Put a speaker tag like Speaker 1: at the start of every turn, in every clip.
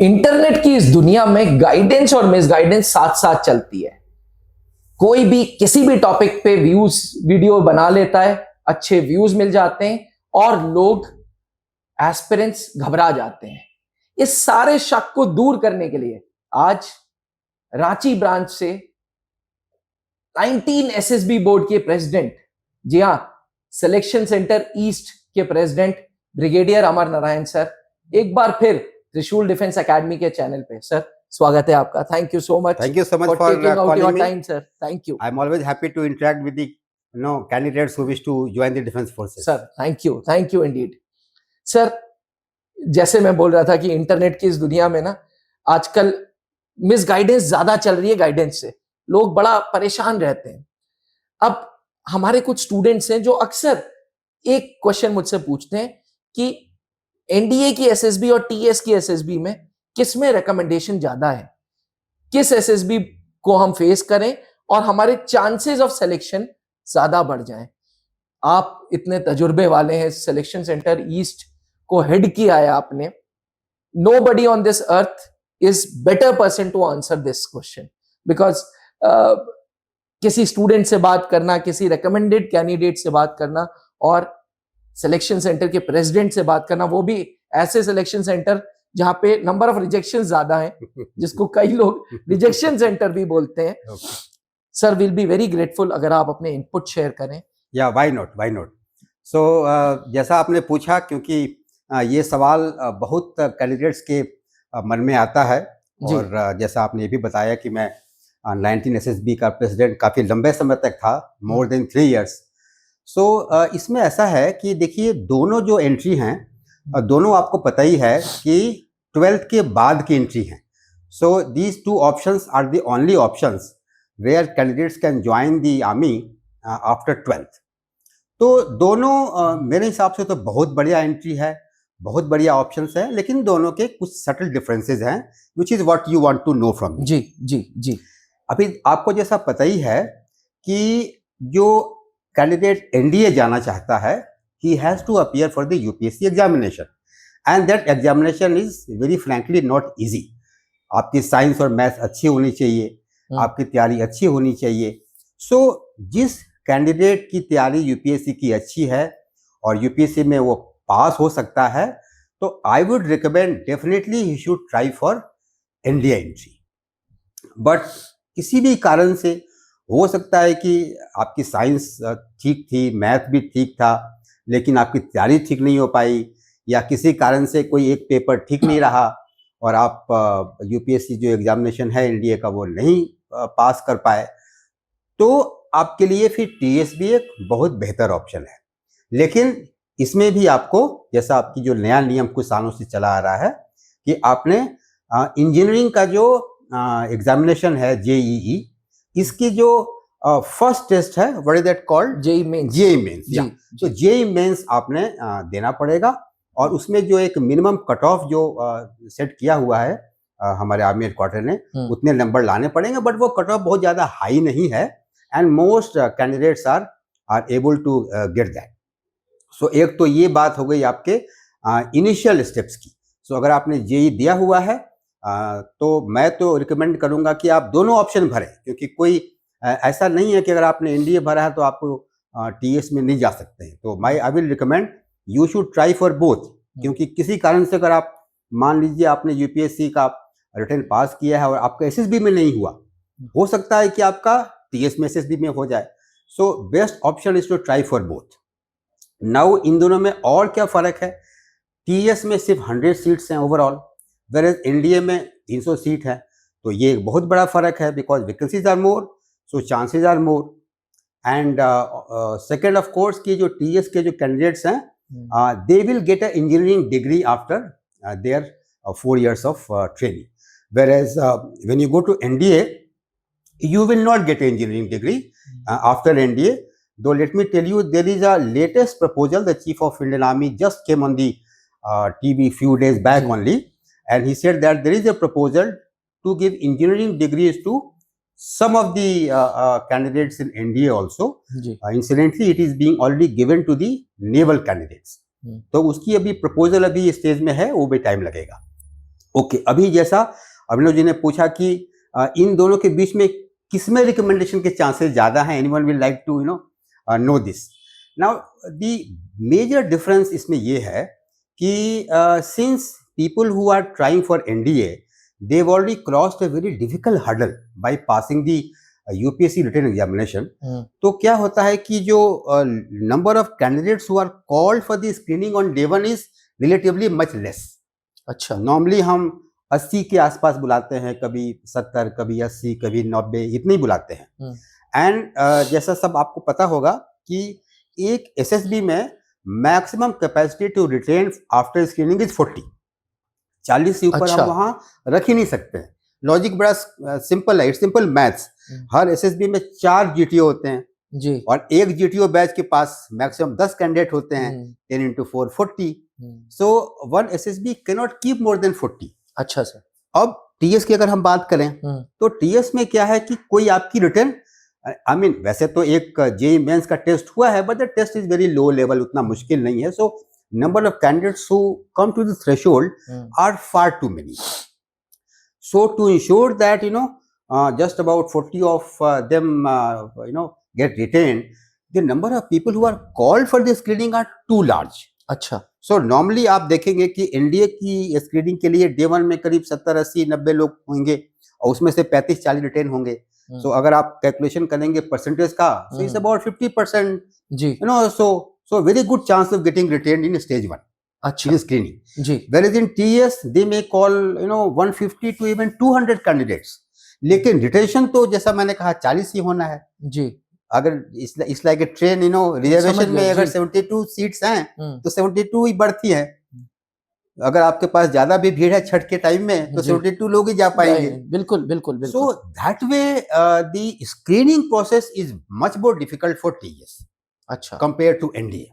Speaker 1: Internet की इस दुनिया में गाइडेंस और मिसगाइडेंस साथ साथ चलती है। कोई भी किसी भी टॉपिक पे व्यूज वीडियो बना लेता है, अच्छे व्यूज मिल जाते हैं और लोग एस्पिरेंट्स घबरा जाते हैं। इस सारे शक को दूर करने के लिए आज रांची ब्रांच से 19 एसएसबी बोर्ड के प्रेसिडेंट, जी हां, सिलेक्शन सेंटर ईस्ट के प्रेसिडेंट ब्रिगेडियर अमर नारायण सर एक बार फिर त्रिशूल डिफेंस एकेडमी के चैनल पे। सर स्वागत है आपका। Thank you so much.
Speaker 2: Thank you so much
Speaker 1: for
Speaker 2: for
Speaker 1: taking out
Speaker 2: calling
Speaker 1: your
Speaker 2: me.
Speaker 1: time, sir. Thank you.
Speaker 2: I'm always happy to interact with the candidates who wish to join the defense forces.
Speaker 1: Sir thank you Indeed. Sir जैसे मैं बोल रहा था कि internet की इस दुनिया में ना आजकल मिसगाइडेंस ज्यादा चल रही है गाइडेंस से, लोग बड़ा परेशान रहते हैं। अब हमारे कुछ स्टूडेंट्स हैं जो अक्सर एक क्वेश्चन मुझसे पूछते हैं कि एनडीए की एसएसबी और टीएस की एसएसबी में किस में रिकमेंडेशन ज्यादा है, किस एसएसबी को हम फेस करें और हमारे चांसेस ऑफ सिलेक्शन ज्यादा बढ़ जाएं। आप इतने तजुर्बे वाले हैं, सिलेक्शन सेंटर ईस्ट को हेड किया है आपने। Nobody on this earth is better person to answer this question because किसी स्टूडेंट से बात करना, किसी रिकमेंडेड कैंडिडेट से बात करना और सिलेक्शन सेंटर के प्रेसिडेंट से बात करना, वो भी ऐसे सिलेक्शन सेंटर जहां पे नंबर ऑफ रिजेक्शन ज्यादा है, जिसको कई लोग रिजेक्शन सेंटर भी बोलते हैं। Sir will be very grateful अगर आप अपने इनपुट शेयर करें।
Speaker 2: या व्हाई नॉट। सो जैसा आपने पूछा, क्योंकि ये सवाल बहुत कैंडिडेट्स के मन में आता है और जैसा आपने ये भी बताया कि मैं 19 एसएसबी का प्रेसिडेंट काफ़ी लंबे समय तक था, मोर देन 3 इयर्स। सो इसमें ऐसा है कि देखिए, दोनों जो एंट्री हैं दोनों आपको पता ही है कि 12th के बाद की एंट्री हैं। So these 2 options are the only options where candidates can join the army after 12th। तो दोनों मेरे हिसाब से तो बहुत बढ़िया एंट्री है, बहुत बढ़िया ऑप्शंस है, लेकिन दोनों के कुछ सटल डिफरेंसेस हैं, which is what you want to know from me.
Speaker 1: जी
Speaker 2: अभी आपको जैसा पता ही है कि जो कैंडिडेट एनडीए जाना चाहता है, he has to appear for the UPSC examination and that examination is very frankly not easy. आपकी साइंस और मैथ्स अच्छी होनी चाहिए, आपकी तैयारी अच्छी होनी चाहिए। सो जिस कैंडिडेट की तैयारी यूपीएससी की अच्छी है और यूपीएससी में वो पास हो सकता है, तो I would recommend definitely he should try for NDA entry. But किसी भी कारण से हो सकता है कि आपकी साइंस ठीक थी, मैथ भी ठीक था, लेकिन आपकी तैयारी ठीक नहीं हो पाई, या किसी कारण से कोई एक पेपर ठीक नहीं रहा और आप यूपीएससी जो एग्जामिनेशन है एनडीए का वो नहीं पास कर पाए, तो आपके लिए फिर टीएस भी एक बहुत बेहतर ऑप्शन है। लेकिन इसमें भी आपको, जैसा आपकी जो नया नियम कुछ सालों से चला आ रहा है कि आपने इंजीनियरिंग का जो एग्जामिनेशन है जेईई, इसकी जो फर्स्ट टेस्ट है, what is that called, JEE mains. तो जेईई मेंस आपने देना पड़ेगा और उसमें जो एक मिनिमम कट ऑफ जो सेट किया हुआ है हमारे आर्मी हेडक्वार्टर ने, उतने नंबर लाने पड़ेंगे, बट वो कट ऑफ बहुत ज्यादा हाई नहीं है and most candidates are able to get that. So एक तो ये बात हो गई आपके इनिशियल स्टेप्स की। सो अगर आपने जेईई दिया हुआ है तो मैं तो रिकमेंड करूंगा कि आप दोनों ऑप्शन भरें, क्योंकि कोई ऐसा नहीं है कि अगर आपने एनडीए भरा है तो आपको टीएस में नहीं जा सकते हैं। तो I will recommend you should try for both, क्योंकि किसी कारण से अगर आप मान लीजिए आपने यूपीएससी का रिटर्न पास किया है और आपका एसएसबी में नहीं हुआ, हो सकता है कि आपका टीएस में एसएसबी में हो जाए। So best option is to try for both. Now इन दोनों में और क्या फर्क है, टीएस में सिर्फ 100 सीट्स हैं ओवरऑल, वेयर एनडीए में 300 सीट है। तो ये एक बहुत बड़ा फर्क है, because vacancies are more, so chances are more. And second of course की जो टीएस के जो कैंडिडेट्स हैं, they will get an engineering degree after their 4 years of training, whereas when you go to NDA you will not get an engineering degree after NDA. Though let me tell you, there is a latest proposal, the Chief of Indian Army just came on the TV few days back only, and he said that there is a proposal to give engineering degrees to some of the candidates in NDA also. Incidentally, it is being already given to the naval candidates. तो उसकी अभी proposal अभी stage में है, वो भी time लगेगा। Okay, अभी जैसा अभिनव जी ने पूछा कि इन दोनों के बीच में किसमें रिकमेंडेशन के चांसेस ज्यादा हैं, anyone will like to know this. Now the major difference इसमें ये है कि since people who are trying for NDA they have already crossed a very difficult hurdle by passing the UPSC written examination, तो क्या होता है कि जो number of candidates who are called for the screening on day one is relatively much less.
Speaker 1: अच्छा,
Speaker 2: normally हम 80 के आसपास बुलाते हैं, कभी 70, कभी 80, कभी 90, इतने ही बुलाते हैं। एंड जैसा सब आपको पता होगा कि एक एसएसबी में maximum capacity to retain after screening is 40 से ऊपर
Speaker 1: अच्छा।
Speaker 2: हम वहां रख ही नहीं सकते हैं। लॉजिक बड़ा सिंपल है, it's simple maths. Her SSB में 4 जीटीओ होते हैं
Speaker 1: जी,
Speaker 2: और एक जीटीओ बैच के पास मैक्सिमम 10 कैंडिडेट होते हैं। 10 into 4 40, so one SSB cannot keep more than 40।
Speaker 1: अच्छा सर।
Speaker 2: अब टीएस की अगर हम बात करें तो टीएस में क्या है कि कोई आपकी रिटर्न आई मीन वैसे तो एक जेई मेंस का टेस्ट हुआ है, but the test is very low level, उतना मुश्किल नहीं है। So number of candidates who come to the threshold are far too many. So to ensure that just about 40 of them get retained, the number of people who are called for the screening are too large।
Speaker 1: अच्छा,
Speaker 2: so normally आप देखेंगे कि NDA की screening के लिए day one में करीब 70, 80, 90 लोग होंगे और उसमें से 35-40 रिटेन होंगे। सो अगर आप कैलकुलेशन करेंगे परसेंटेज का, सो इट्स अबाउट 50%
Speaker 1: जी,
Speaker 2: so very good chance of getting retained in stage 1
Speaker 1: अच्छा
Speaker 2: in screening।
Speaker 1: जी,
Speaker 2: whereas in TS they may call 150 to even 200 candidates, लेकिन रिटेंशन तो जैसा मैंने कहा 40 ही होना है
Speaker 1: जी,
Speaker 2: अगर it's like a train reservation में अगर 72 सीट्स हैं तो 72 ही बढ़ती है। अगर आपके पास ज्यादा भी भीड़ है छठ के टाइम में तो 72 लोग ही जा पाएंगे।
Speaker 1: बिल्कुल बिल्कुल
Speaker 2: सो
Speaker 1: बिल्कुल।
Speaker 2: That way the screening process is much more difficult for TS
Speaker 1: अच्छा,
Speaker 2: कंपेयर टू एनडीए।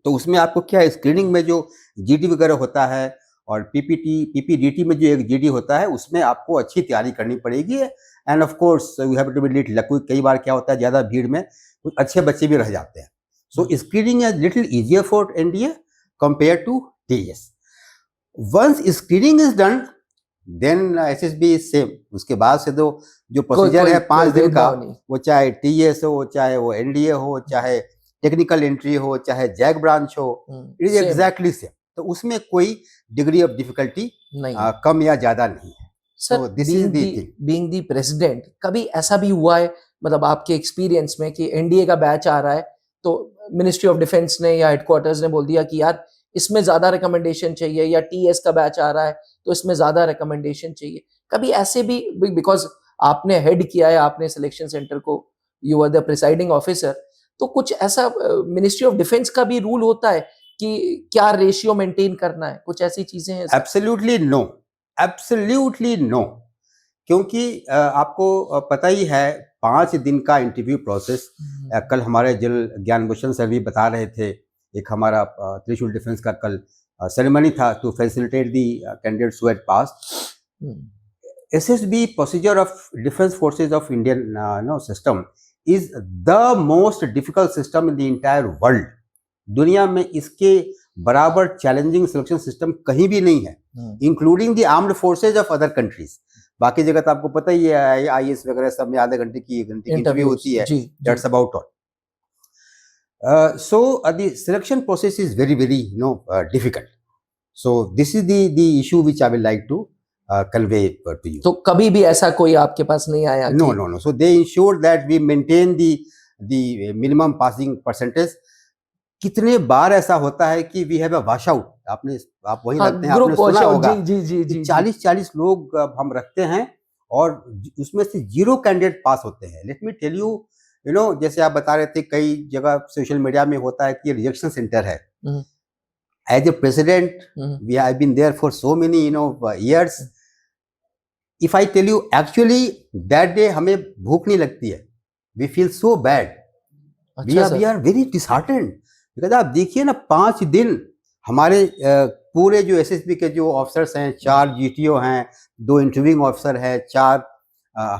Speaker 2: तो उसमें आपको क्या है, स्क्रीनिंग में जो जीडी वगैरह होता है और पीपीडीटी में जो एक जीडी होता है उसमें आपको अच्छी तैयारी करनी पड़ेगी। And of course you have to be little lucky. कई बार क्या होता है ज्यादा भीड़ में कुछ अच्छे बच्चे भी रह जाते हैं। So screening is little easier for NDA compare to TS. Once screening is done then SSB is same. उसके बाद से तो जो प्रोसीजर है 5 दिन का, वो चाहे टीएस हो, चाहे वो एनडीए हो, चाहे टेक्निकल एंट्री हो, चाहे जैक ब्रांच हो, इट इज एग्जैक्टली सेम। तो उसमें कोई डिग्री ऑफ डिफिकल्टी कम या ज्यादा नहीं है।
Speaker 1: सर, बीइंग द प्रेसिडेंट, कभी ऐसा भी हुआ है मतलब आपके एक्सपीरियंस में कि एनडीए का बैच आ रहा है तो मिनिस्ट्री ऑफ डिफेंस ने या हेडक्वार्टर्स ने बोल दिया कि यार इसमें ज्यादा रिकमेंडेशन चाहिए, या टीएस का बैच आ रहा है तो इसमें ज्यादा रिकमेंडेशन चाहिए? कभी ऐसे भी, बिकॉज आपने हेड किया है, आपने सिलेक्शन सेंटर को, you are the presiding officer, तो कुछ ऐसा मिनिस्ट्री ऑफ डिफेंस का भी रूल होता है कि क्या रेशियो मेंटेन करना है, कुछ ऐसी चीजें हैं?
Speaker 2: Absolutely no, absolutely no. क्योंकि आपको पता ही है 5 दिन का इंटरव्यू प्रोसेस। कल हमारे जिल ज्ञान भूषण सर भी बता रहे थे, एक हमारा त्रिशूल डिफेंस का कल सेरेमनी था to facilitate the candidates who had passed. SSB procedure of defence forces of Indian system is the most difficult system in the entire world। दुनिया में इसके बराबर चैलेंजिंग सिलेक्शन सिस्टम कहीं भी नहीं है, including the armed forces of other countries. बाकी जगह तो आपको पता ही है, आईएएस वगैरह सब में आधे घंटे की 1 घंटे की इंटरव्यू होती है, that's about all. So the selection process is very very difficult. So this is the issue which I will like to convey to you।
Speaker 1: तो कभी भी ऐसा कोई आपके पास नहीं आया?
Speaker 2: No। So they ensure that we maintain the minimum passing percentage। कितने बार ऐसा होता है कि we have a wash out। आप वही रखते हैं, आपने सुना होगा, जी 40 लोग हम रखते हैं और उसमें से 0 कैंडिडेट पास होते हैं। लेट मी टेल यू, जैसे आप बता रहे थे कई जगह सोशल मीडिया में होता है कि रिजेक्शन सेंटर है। As a president we have been there for so many years। If I tell you actually that day हमें भूख नहीं लगती है, we feel so bad। we are very disheartened because आप देखिए ना 5 दिन हमारे पूरे जो एसएसबी के जो ऑफिसर्स हैं, 4 जीटीओ हैं, 2 इंटरव्यूइंग ऑफिसर हैं, 4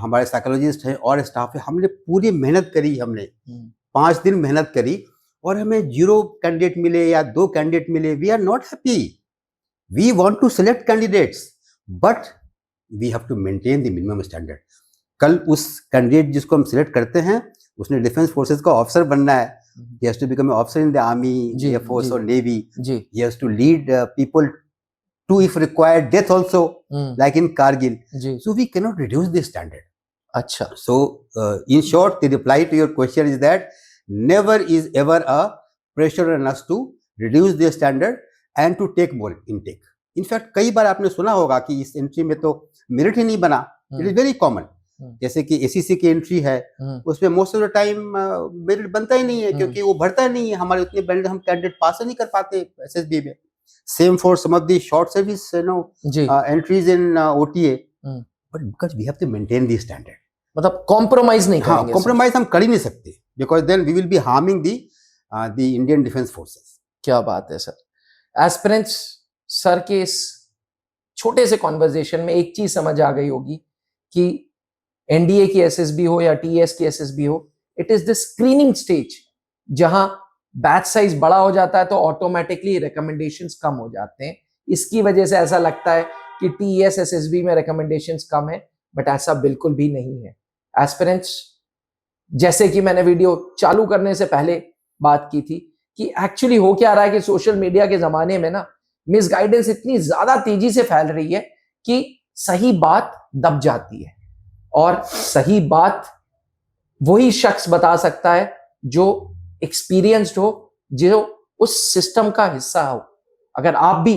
Speaker 2: हमारे साइकोलॉजिस्ट हैं और स्टाफ है। हमने पूरी मेहनत करी, हमने 5 दिन मेहनत करी और हमें 0 कैंडिडेट मिले या 2 कैंडिडेट मिले, we are not happy. We want to select candidates. But we have to maintain the minimum standard. कल उस कैंडिडेट जिसको हम सिलेक्ट करते हैं उसने डिफेंस फोर्सेस का ऑफिसर बनना है. He has to become an officer in the army,
Speaker 1: ji,
Speaker 2: air force
Speaker 1: ji,
Speaker 2: or navy.
Speaker 1: Ji.
Speaker 2: He has to lead people to, if required, death also, like in Kargil.
Speaker 1: Ji.
Speaker 2: So we cannot reduce the standard.
Speaker 1: अच्छा.
Speaker 2: So in short, the reply to your question is that never is ever a pressure on us to reduce the standard and to take more intake. In fact, कई बार आपने सुना होगा कि इस entry में तो merit ही नहीं बना. It is very common. जैसे कि एसीसी की एंट्री है उसमें most of the time merit बनता ही नहीं है क्योंकि वो भरता नहीं है. हमारे उतने बैंड हम कैंडिडेट पास नहीं कर पाते एसएसबी में. Same for some of the short service entries in OTA. But because we have to maintain the standard.
Speaker 1: मतलब कॉम्प्रोमाइज नहीं करेंगे.
Speaker 2: हाँ, कॉम्प्रोमाइज हम कर ही नहीं सकते because then we will be harming the Indian defence forces.
Speaker 1: क्या बात है सर. एस्पिरेंट्स सर के इस छोटे से कॉन्वर्सेशन में एक चीज समझ आ गई होगी कि एनडीए की एसएसबी हो या टीएस की एसएसबी हो, it is the screening stage. जहां बैच साइज बड़ा हो जाता है तो ऑटोमेटिकली रिकमेंडेशंस कम हो जाते हैं. इसकी वजह से ऐसा लगता है कि टीएस एसएसबी में रिकमेंडेशंस कम है, बट ऐसा बिल्कुल भी नहीं है. एस्पिरेंट्स, जैसे कि मैंने वीडियो चालू करने से पहले बात की थी कि एक्चुअली हो क्या रहा है कि सोशल मीडिया के जमाने में ना मिसगाइडेंस इतनी ज्यादा तेजी से फैल रही है कि सही बात दब जाती है. और सही बात वही शख्स बता सकता है जो एक्सपीरियंस्ड हो, जो उस सिस्टम का हिस्सा हो. अगर आप भी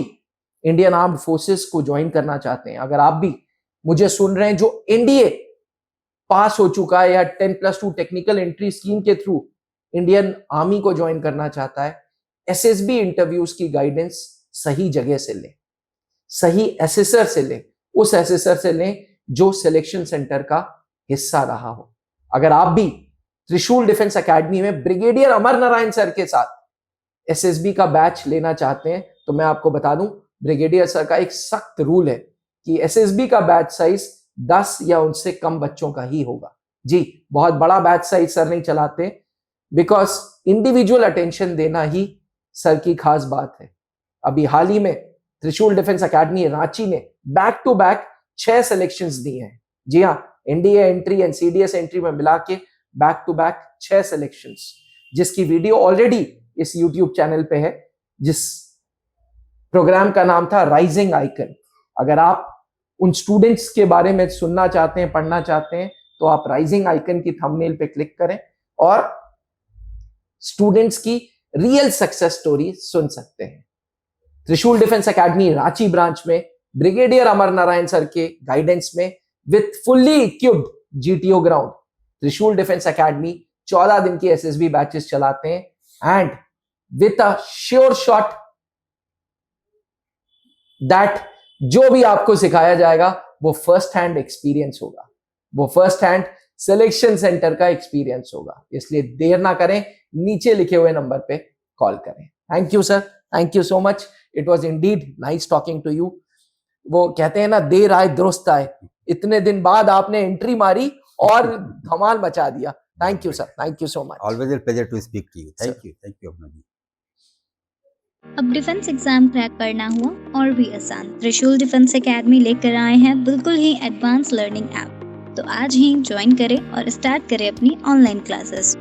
Speaker 1: इंडियन आर्म्ड फोर्सेस को ज्वाइन करना चाहते हैं, अगर आप भी मुझे सुन रहे हैं जो एनडीए पास हो चुका है या 10+2 टेक्निकल एंट्री स्कीम के थ्रू इंडियन आर्मी को ज्वाइन करना चाहता है, एसएसबी इंटरव्यूज की गाइडेंस सही जगह से लें, सही एसेसर से लें, उस एसेसर से लें जो सिलेक्शन सेंटर का हिस्सा रहा हो. अगर आप भी त्रिशूल डिफेंस एकेडमी में ब्रिगेडियर अमर नारायण सर के साथ एसएसबी का बैच लेना चाहते हैं तो मैं आपको बता दूं, ब्रिगेडियर सर का एक सख्त रूल है कि एसएसबी का बैच साइज 10 या उनसे कम बच्चों का ही होगा. जी, बहुत बड़ा बैच साइज सर नहीं चलाते बिकॉज इंडिविजुअल अटेंशन देना ही सर की खास बात है. अभी हाल ही में त्रिशूल डिफेंस एकेडमी रांची ने बैक टू बैक 6 सिलेक्शंस दिए हैं. जी हाँ, NDA entry and CDS entry में मिला के बैक टू बैक 6 सिलेक्शंस, जिसकी वीडियो ऑलरेडी इस यूट्यूब चैनल पे है, जिस प्रोग्राम का नाम था राइजिंग आइकन. अगर आप उन स्टूडेंट्स के बारे में सुनना चाहते हैं, पढ़ना चाहते हैं, तो आप राइजिंग आइकन की थंबनेल पे क्लिक करें और स्टूडेंट्स की रियल सक्सेस स्टोरी सुन सकते हैं. त्रिशूल डिफेंस एकेडमी रांची ब्रांच में ब्रिगेडियर अमर नारायण सर के गाइडेंस में with fully equipped GTO ground त्रिशूल डिफेंस एकेडमी 14 दिन की एसएसबी बैचेस चलाते हैं and with a sure shot that जो भी आपको सिखाया जाएगा वो फर्स्ट हैंड एक्सपीरियंस होगा, वो फर्स्ट हैंड सिलेक्शन सेंटर का एक्सपीरियंस होगा. इसलिए देर ना करें, नीचे लिखे हुए नंबर पे कॉल करें. Thank you sir, thank you so much. It was indeed nice talking to you. वो कहते हैं ना, देर आए दुरुस्त आए. इतने दिन बाद आपने एंट्री मारी और धमाल मचा दिया. Thank you sir, thank you so much.
Speaker 2: Always a pleasure to speak to you. Thank you अपना जी.
Speaker 3: अब डिफेंस एग्जाम क्रैक करना हुआ और भी आसान. त्रिशूल डिफेंस एकेडमी लेकर आए हैं बिल्कुल ही एडवांस लर्निंग ऐप. तो आज ही ज्वाइन करें और स्टार्ट करें अपनी ऑनलाइन क्लासेस.